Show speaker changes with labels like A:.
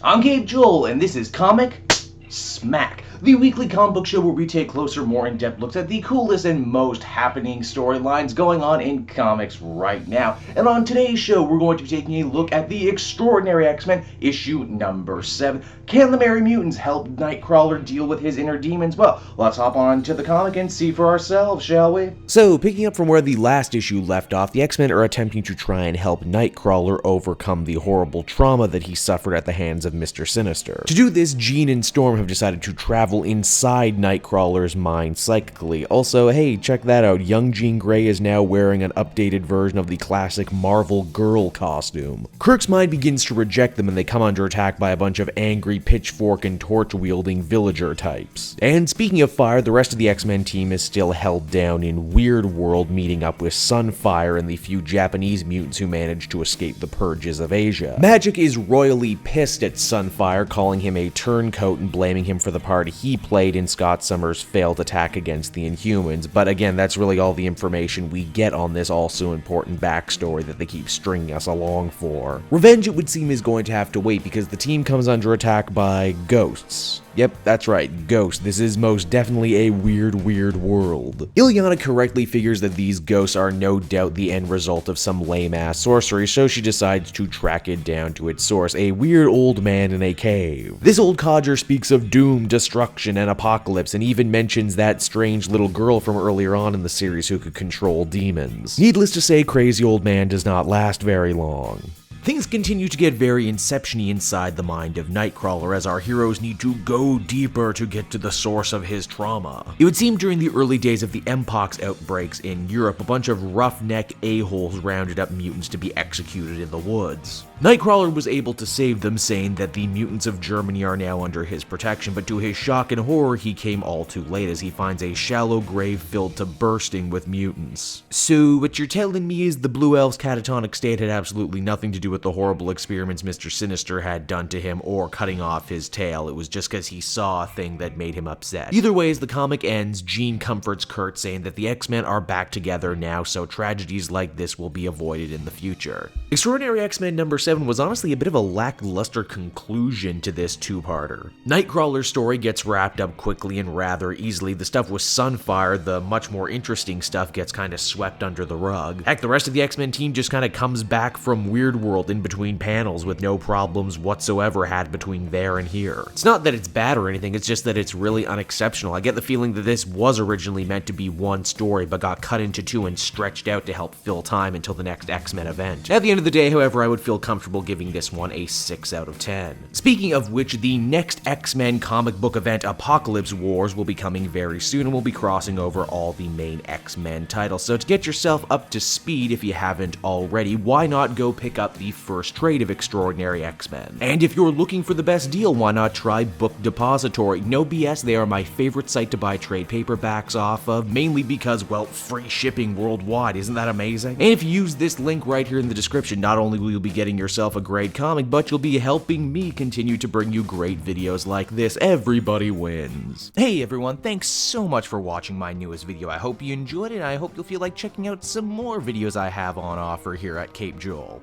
A: I'm Gabe Joel, and this is Comic Smack, the weekly comic book show where we take closer, more in-depth looks at the coolest and most happening storylines going on in comics right now. And on today's show, we're going to be taking a look at the Extraordinary X-Men issue number 7. Can the Merry Mutants help Nightcrawler deal with his inner demons? Well, let's hop on to the comic and see for ourselves, shall we?
B: So, picking up from where the last issue left off, the X-Men are attempting to try and help Nightcrawler overcome the horrible trauma that he suffered at the hands of Mr. Sinister. To do this, Jean and Storm have decided to travel inside Nightcrawler's mind psychically. Also, hey, check that out, young Jean Grey is now wearing an updated version of the classic Marvel girl costume. Kirk's mind begins to reject them and they come under attack by a bunch of angry pitchfork and torch-wielding villager types. And speaking of fire, the rest of the X-Men team is still held down in Weird World, meeting up with Sunfire and the few Japanese mutants who managed to escape the purges of Asia. Magic is royally pissed at Sunfire, calling him a turncoat and blaming him for the part he played in Scott Summers' failed attack against the Inhumans, but again, that's really all the information we get on this also important backstory that they keep stringing us along for. Revenge, it would seem, is going to have to wait because the team comes under attack by ghosts. Yep, that's right, ghosts. This is most definitely a weird world. Ilyana correctly figures that these ghosts are no doubt the end result of some lame-ass sorcery, so she decides to track it down to its source, a weird old man in a cave. This old codger speaks of doom, destruction, and apocalypse, and even mentions that strange little girl from earlier on in the series who could control demons. Needless to say, crazy old man does not last very long. Things continue to get very Inception-y inside the mind of Nightcrawler as our heroes need to go deeper to get to the source of his trauma. It would seem during the early days of the Mpox outbreaks in Europe, a bunch of roughneck a-holes rounded up mutants to be executed in the woods. Nightcrawler was able to save them, saying that the mutants of Germany are now under his protection, but to his shock and horror, he came all too late as he finds a shallow grave filled to bursting with mutants. So what you're telling me is the Blue Elf's catatonic state had absolutely nothing to do with the horrible experiments Mr. Sinister had done to him or cutting off his tail. It was just because he saw a thing that made him upset. Either way, as the comic ends, Jean comforts Kurt, saying that the X-Men are back together now, so tragedies like this will be avoided in the future. Extraordinary X-Men number 7 was honestly a bit of a lackluster conclusion to this two-parter. Nightcrawler's story gets wrapped up quickly and rather easily. The stuff with Sunfire, the much more interesting stuff, gets kind of swept under the rug. Heck, the rest of the X-Men team just kind of comes back from Weird World in between panels with no problems whatsoever had between there and here. It's not that it's bad or anything, it's just that it's really unexceptional. I get the feeling that this was originally meant to be one story, but got cut into two and stretched out to help fill time until the next X-Men event. At the end of the day, however, I would feel comfortable giving this one a 6 out of 10. Speaking of which, the next X-Men comic book event, Apocalypse Wars, will be coming very soon and will be crossing over all the main X-Men titles. So to get yourself up to speed, if you haven't already, why not go pick up the first trade of Extraordinary X-Men? And if you're looking for the best deal, why not try Book Depository? No BS, they are my favorite site to buy trade paperbacks off of, mainly because, well, free shipping worldwide. Isn't that amazing? And if you use this link right here in the description, not only will you be getting yourself a great comic, but you'll be helping me continue to bring you great videos like this. Everybody wins. Hey everyone, thanks so much for watching my newest video. I hope you enjoyed it, and I hope you'll feel like checking out some more videos I have on offer here at Cape Joel.